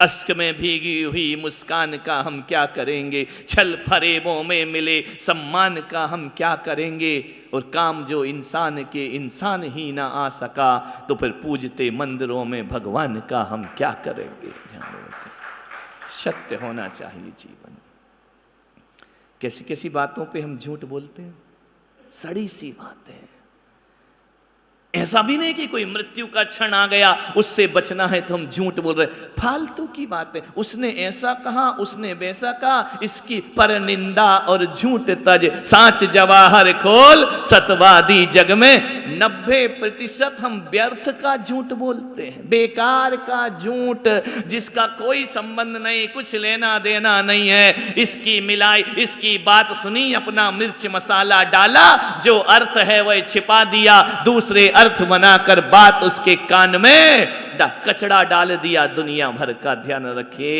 अश्क में भीगी हुई मुस्कान का हम क्या करेंगे, छल फरेबों में मिले सम्मान का हम क्या करेंगे, और काम जो इंसान के इंसान ही ना आ सका तो फिर पूजते मंदिरों में भगवान का हम क्या करेंगे। सत्य होना चाहिए जीवन। कैसी कैसी बातों पे हम झूठ बोलते हैं, सड़ी सी बातें। ऐसा भी नहीं कि कोई मृत्यु का क्षण आ गया उससे बचना है तो हम झूठ बोल रहे, फालतू की बातें। उसने ऐसा कहा, उसने वैसा कहा, इसकी पर निंदा और झूठ तज, साच जवाहर खोल सतवादी जग में। 90% हम व्यर्थ का झूठ बोलते हैं, बेकार का झूठ, जिसका कोई संबंध नहीं, कुछ लेना देना नहीं है। इसकी मिलाई, इसकी बात सुनी, अपना मिर्च मसाला डाला, जो अर्थ है वह छिपा दिया, दूसरे अर्थ बनाकर बात उसके कान में कचड़ा डाल दिया। दुनिया भर का ध्यान रखे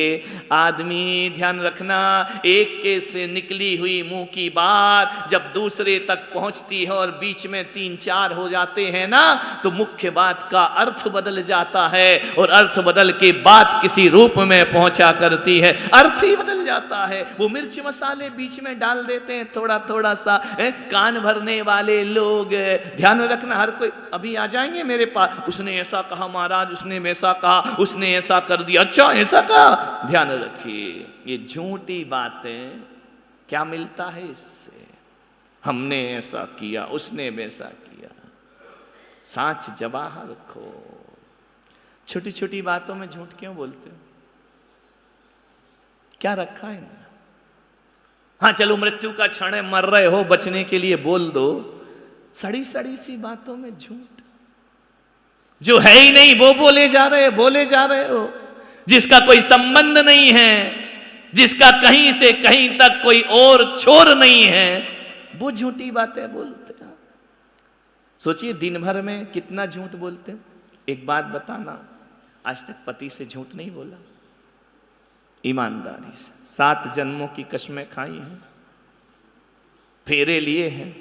आदमी, ध्यान रखना, एक के से निकली हुई मुंह की बात जब दूसरे तक पहुंचती है और बीच में 3-4 हो जाते हैं ना, तो मुख्य बात का अर्थ बदल जाता है, और अर्थ बदल के बात किसी रूप में पहुंचा करती है, अर्थ ही बदल जाता है। वो मिर्च मसाले बीच में डाल देते हैं थोड़ा थोड़ा सा, कान भरने वाले लोग। ध्यान रखना, हर कोई अभी आ जाएंगे मेरे पास, उसने ऐसा कहा महाराज, उसने वैसा कहा, उसने ऐसा कर दिया, अच्छा ऐसा कहा। ध्यान रखिए, ये झूठी बातें, क्या मिलता है इससे? हमने ऐसा किया, उसने वैसा किया। साच जवाहर खो। छोटी छोटी बातों में झूठ क्यों बोलते हो? क्या रखा है इन्होंने? हाँ चलो मृत्यु का क्षण है, मर रहे हो, बचने के लिए बोल दो। सड़ी सड़ी सी बातों में झूठ, जो है ही नहीं वो बोले जा रहे हो, जिसका कोई संबंध नहीं है, जिसका कहीं से कहीं तक कोई और छोर नहीं है, वो झूठी बातें बोलते हैं। सोचिए दिन भर में कितना झूठ बोलते हो। एक बात बताना, आज तक पति से झूठ नहीं बोला? ईमानदारी से 7 जन्मों की कसमें खाई हैं, फेरे लिए हैं,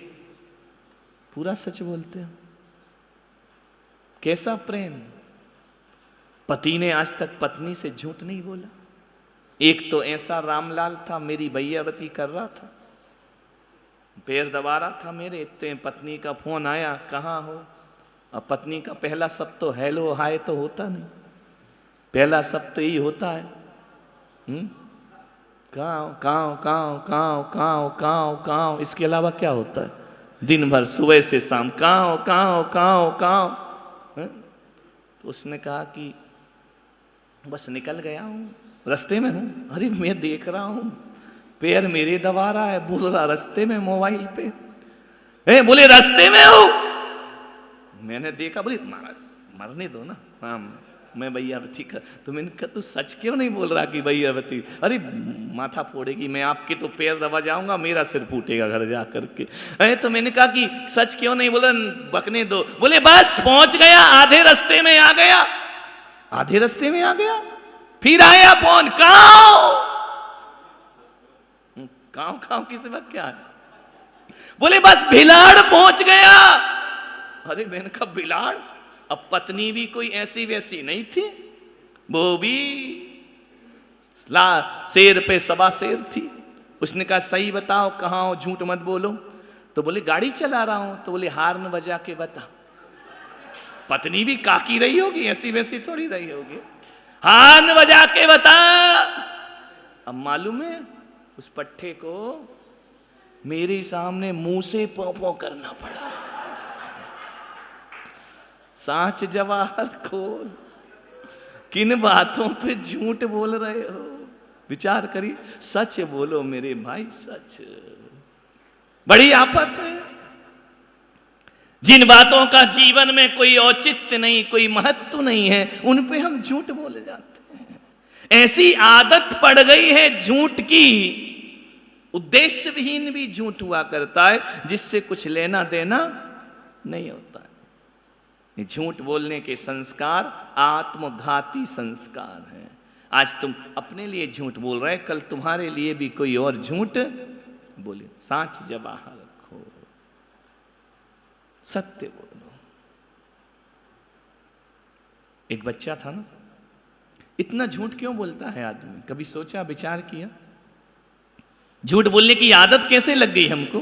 पूरा सच बोलते हो। कैसा प्रेम! पति ने आज तक पत्नी से झूठ नहीं बोला। एक तो ऐसा रामलाल था, मेरी भैयावती कर रहा था, पैर दबा रहा था मेरे, इतने पत्नी का फोन आया, कहाँ हो? अब पत्नी का पहला शब्द तो हेलो हाय तो होता नहीं, पहला शब्द तो यही होता है, काव काव काव काव काव काव काव। इसके अलावा क्या होता है? दिन भर सुबह से शाम काव काव काव काव। तो उसने कहा कि बस निकल गया हूँ, रास्ते में हूँ। अरे मैं देख रहा हूँ पैर मेरे दबा रहा है, बोल रहा रास्ते में मोबाइल पे। बोले रास्ते में हो? मैंने देखा, बोले मरने दो ना। हाँ मैं भैयावती का। तो मैंने कहा तू सच क्यों नहीं बोल रहा कि भैयावती? अरे माथा फोड़ेगी, मैं आपके तो पैर दबा जाऊंगा, मेरा सिर फूटेगा घर जा करके। तो मैंने कहा कि सच क्यों नहीं बोला, बकने दो। बोले बस पहुंच गया, आधे रास्ते में आ गया, आधे रास्ते में आ गया। फिर आया फोन, काव काव काव किस वक्त क्या है? बोले बस भिलाड़ पहुंच गया। अरे मैंने कहा भिलाड़? अब पत्नी भी कोई ऐसी वैसी नहीं थी, वो भी शेर पे सवा शेर थी। उसने कहा सही बताओ कहाँ हो, झूठ मत बोलो। तो बोले गाड़ी चला रहा हूं। तो बोले हार्न बजा के बता। पत्नी भी काकी रही होगी, ऐसी वैसी थोड़ी रही होगी। हार्न बजा के बता। अब मालूम है उस पट्टे को मेरे सामने मुंह से पौ पौ करना पड़ा। साच जवाहर खोल, किन बातों पे झूठ बोल रहे हो? विचार करिए, सच बोलो मेरे भाई, सच। बड़ी आफत है। जिन बातों का जीवन में कोई औचित्य नहीं, कोई महत्व नहीं है, उन पे हम झूठ बोले जाते हैं। ऐसी आदत पड़ गई है झूठ की, उद्देश्य विहीन भी झूठ हुआ करता है, जिससे कुछ लेना देना नहीं होता है। झूठ बोलने के संस्कार आत्मघाती संस्कार हैं। आज तुम अपने लिए झूठ बोल रहे, कल तुम्हारे लिए भी कोई और झूठ बोले। साच जवाहर रखो, सत्य बोलो। एक बच्चा था ना, इतना झूठ क्यों बोलता है आदमी? कभी सोचा, विचार किया? झूठ बोलने की आदत कैसे लग गई हमको?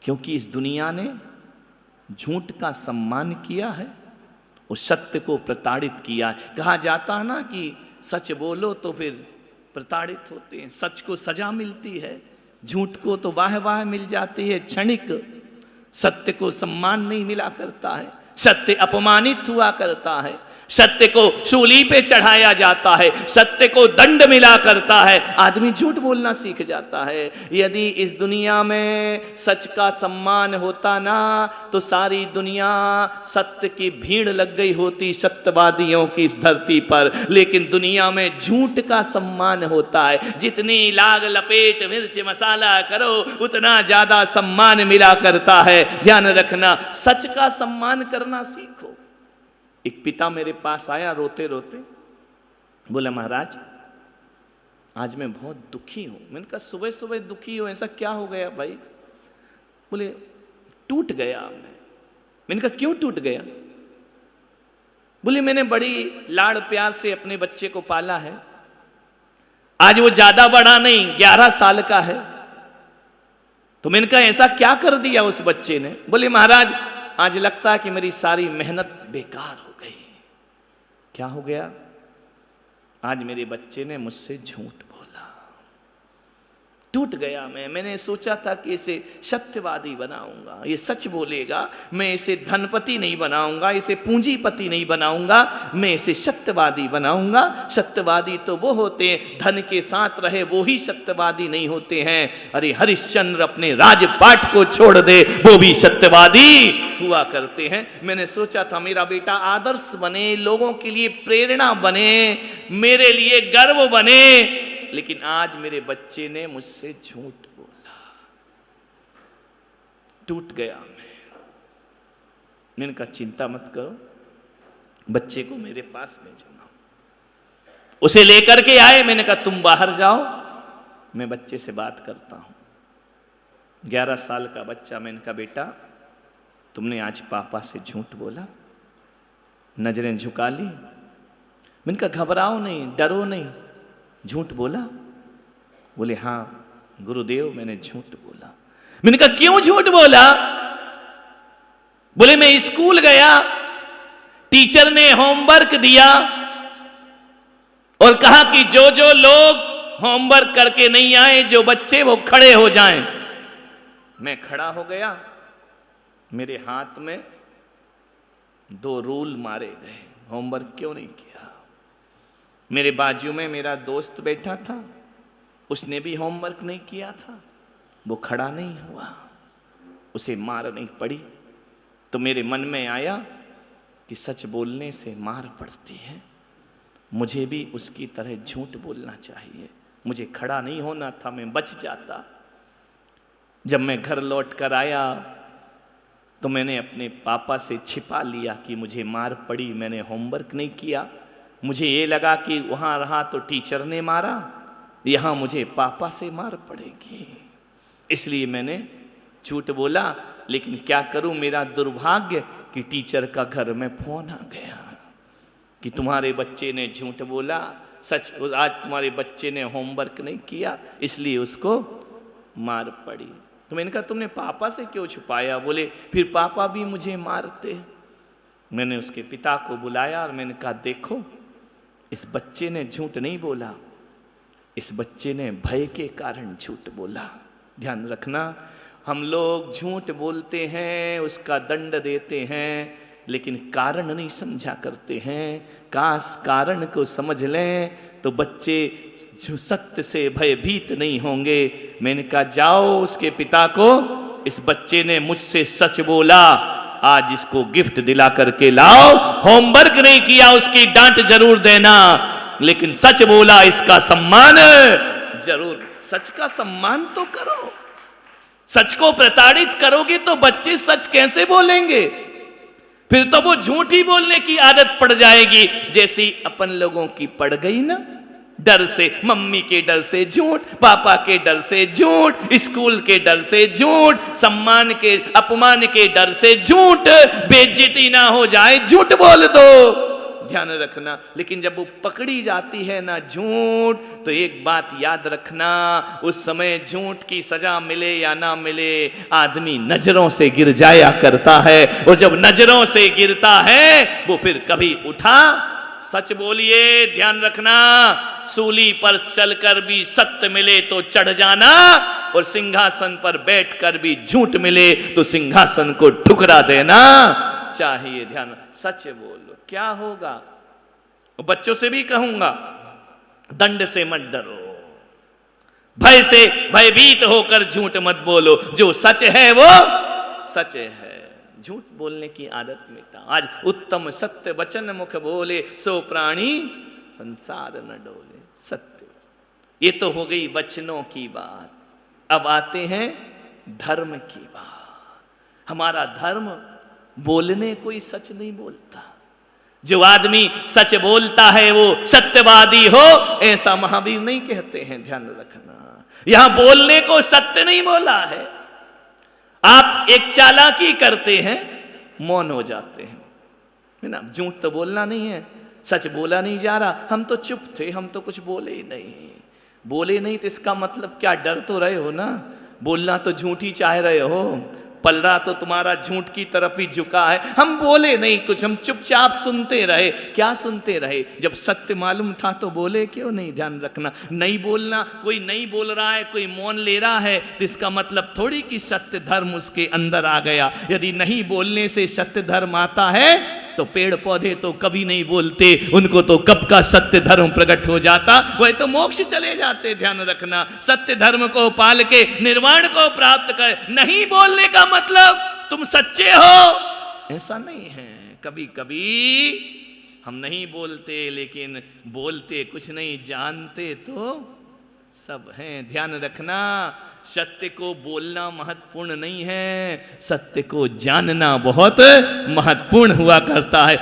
क्योंकि इस दुनिया ने झूठ का सम्मान किया है और सत्य को प्रताड़ित किया है। कहा जाता है ना कि सच बोलो तो फिर प्रताड़ित होते हैं, सच को सजा मिलती है, झूठ को तो वाह वाह मिल जाती है क्षणिक। सत्य को सम्मान नहीं मिला करता है, सत्य अपमानित हुआ करता है, सत्य को सूली पे चढ़ाया जाता है, सत्य को दंड मिला करता है, आदमी झूठ बोलना सीख जाता है। यदि इस दुनिया में सच का सम्मान होता ना तो सारी दुनिया सत्य की भीड़ लग गई होती सत्यवादियों की इस धरती पर। लेकिन दुनिया में झूठ का सम्मान होता है। जितनी लाग लपेट मिर्च मसाला करो उतना ज्यादा सम्मान मिला करता है। ध्यान रखना, सच का सम्मान करना सीखो। एक पिता मेरे पास आया रोते रोते, बोला महाराज आज मैं बहुत दुखी हूं। मैंने कहा सुबह सुबह दुखी हो, ऐसा क्या हो गया भाई? बोले टूट गया मैं। मैंने कहा क्यों टूट गया? बोले मैंने बड़ी लाड़ प्यार से अपने बच्चे को पाला है, आज वो ज्यादा बड़ा नहीं 11 साल का है। तो मैंने कहा ऐसा क्या कर दिया उस बच्चे ने? बोले महाराज आज लगता है कि मेरी सारी मेहनत बेकार हो गई। क्या हो गया? आज मेरे बच्चे ने मुझसे झूठ बोला, टूट गया मैंने सोचा था कि इसे सत्यवादी बनाऊंगा, ये सच बोलेगा, मैं इसे धनपति नहीं बनाऊंगा, इसे पूंजीपति नहीं बनाऊंगा, मैं इसे सत्यवादी बनाऊंगा। सत्यवादी तो वो होते हैं धन के साथ रहे, वो ही सत्यवादी नहीं होते हैं। अरे हरिश्चंद्र अपने राजपाट को छोड़ दे, वो भी सत्यवादी हुआ करते हैं। मैंने सोचा था मेरा बेटा आदर्श बने, लोगों के लिए प्रेरणा बने, मेरे लिए गर्व बने, लेकिन आज मेरे बच्चे ने मुझसे झूठ बोला, टूट गया मैंने कहा चिंता मत करो, बच्चे को मेरे पास भेजना। उसे लेकर के आए, मैंने कहा तुम बाहर जाओ, मैं बच्चे से बात करता हूं। 11 साल का बच्चा। मैंने कहा बेटा तुमने आज पापा से झूठ बोला? नजरें झुका ली। मैंने कहा घबराओ नहीं, डरो नहीं, झूठ बोला? बोले हाँ गुरुदेव मैंने झूठ बोला। मैंने कहा क्यों झूठ बोला? बोले मैं स्कूल गया, टीचर ने होमवर्क दिया और कहा कि जो जो लोग होमवर्क करके नहीं आए, जो बच्चे वो खड़े हो जाएं। मैं खड़ा हो गया, मेरे हाथ में 2 रूल मारे गए, होमवर्क क्यों नहीं किया। मेरे बाजू में मेरा दोस्त बैठा था, उसने भी होमवर्क नहीं किया था, वो खड़ा नहीं हुआ, उसे मार नहीं पड़ी। तो मेरे मन में आया कि सच बोलने से मार पड़ती है, मुझे भी उसकी तरह झूठ बोलना चाहिए। मुझे खड़ा नहीं होना था, मैं बच जाता। जब मैं घर लौट कर आया तो मैंने अपने पापा से छिपा लिया कि मुझे मार पड़ी, मैंने होमवर्क नहीं किया। मुझे ये लगा कि वहाँ रहा तो टीचर ने मारा, यहाँ मुझे पापा से मार पड़ेगी, इसलिए मैंने झूठ बोला। लेकिन क्या करूँ, मेरा दुर्भाग्य कि टीचर का घर में फोन आ गया कि तुम्हारे बच्चे ने झूठ बोला, सच आज तुम्हारे बच्चे ने होमवर्क नहीं किया, इसलिए उसको मार पड़ी। तो मैंने कहा तुमने पापा से क्यों छुपाया? बोले फिर पापा भी मुझे मारते। मैंने उसके पिता को बुलाया और मैंने कहा देखो इस बच्चे ने झूठ नहीं बोला, इस बच्चे ने भय के कारण झूठ बोला। ध्यान रखना, हम लोग झूठ बोलते हैं, उसका दंड देते हैं, लेकिन कारण नहीं समझा करते हैं। काश कारण को समझ लें तो बच्चे सत्य से भयभीत नहीं होंगे। मैंने कहा जाओ उसके पिता को, इस बच्चे ने मुझसे सच बोला, आज इसको गिफ्ट दिला करके लाओ। होमवर्क नहीं किया उसकी डांट जरूर देना, लेकिन सच बोला इसका सम्मान जरूर। सच का सम्मान तो करो, सच को प्रताड़ित करोगे तो बच्चे सच कैसे बोलेंगे? फिर तो वो झूठ ही बोलने की आदत पड़ जाएगी, जैसी अपन लोगों की पड़ गई ना, डर से, मम्मी के डर से झूठ, पापा के डर से झूठ, स्कूल के डर से झूठ, सम्मान के अपमान के डर से झूठ, बेइज्जती ना हो जाए झूठ बोल दो। ध्यान रखना। लेकिन जब वो पकड़ी जाती है ना झूठ, तो एक बात याद रखना, उस समय झूठ की सजा मिले या ना मिले, आदमी नजरों से गिर जाया करता है, और जब नजरों से गिरता है वो फिर कभी उठा। सच बोलिए, ध्यान रखना, सूली पर चलकर भी सत्य मिले तो चढ़ जाना, और सिंहासन पर बैठकर भी झूठ मिले तो सिंहासन को ठुकरा देना चाहिए। ध्यान, सच बोलो, क्या होगा? बच्चों से भी कहूंगा, दंड से मत डरो, भय से भयभीत होकर झूठ मत बोलो, जो सच है वो सच है। झूठ बोलने की आदत मिटा। आज उत्तम सत्य वचन मुख बोले, सो प्राणी संसार न डोले। सत्य, ये तो हो गई वचनों की बात। अब आते हैं धर्म की बात। हमारा धर्म बोलने कोई सच नहीं बोलता। जो आदमी सच बोलता है वो सत्यवादी हो, ऐसा महावीर नहीं कहते हैं, ध्यान रखना। यहां बोलने को सत्य नहीं बोला है। आप एक चालाकी करते हैं, मौन हो जाते हैं, है ना? झूठ तो बोलना नहीं है, सच बोला नहीं जा रहा, हम तो चुप थे, हम तो कुछ बोले ही नहीं। बोले नहीं तो इसका मतलब क्या, डर तो रहे हो ना? बोलना तो झूठ ही चाह रहे हो, पलड़ा तो तुम्हारा झूठ की तरफ ही झुका है। हम बोले नहीं कुछ, हम चुपचाप सुनते रहे। क्या सुनते रहे? जब सत्य मालूम था तो बोले क्यों नहीं? ध्यान रखना, नहीं बोलना, कोई नहीं बोल रहा है, कोई मौन ले रहा है, तो इसका मतलब थोड़ी कि सत्य धर्म उसके अंदर आ गया। यदि नहीं बोलने से सत्य धर्म आता है तो पेड़ पौधे तो कभी नहीं बोलते, उनको तो कब का सत्य धर्म प्रकट हो जाता, वह तो मोक्ष चले जाते। ध्यान रखना, सत्य धर्म को पाल के निर्वाण को प्राप्त कर। नहीं बोलने का मतलब तुम सच्चे हो, ऐसा नहीं है। कभी कभी हम नहीं बोलते, लेकिन बोलते कुछ नहीं, जानते तो सब हैं। ध्यान रखना, सत्य को बोलना महत्वपूर्ण नहीं है, सत्य को जानना बहुत महत्वपूर्ण हुआ करता है।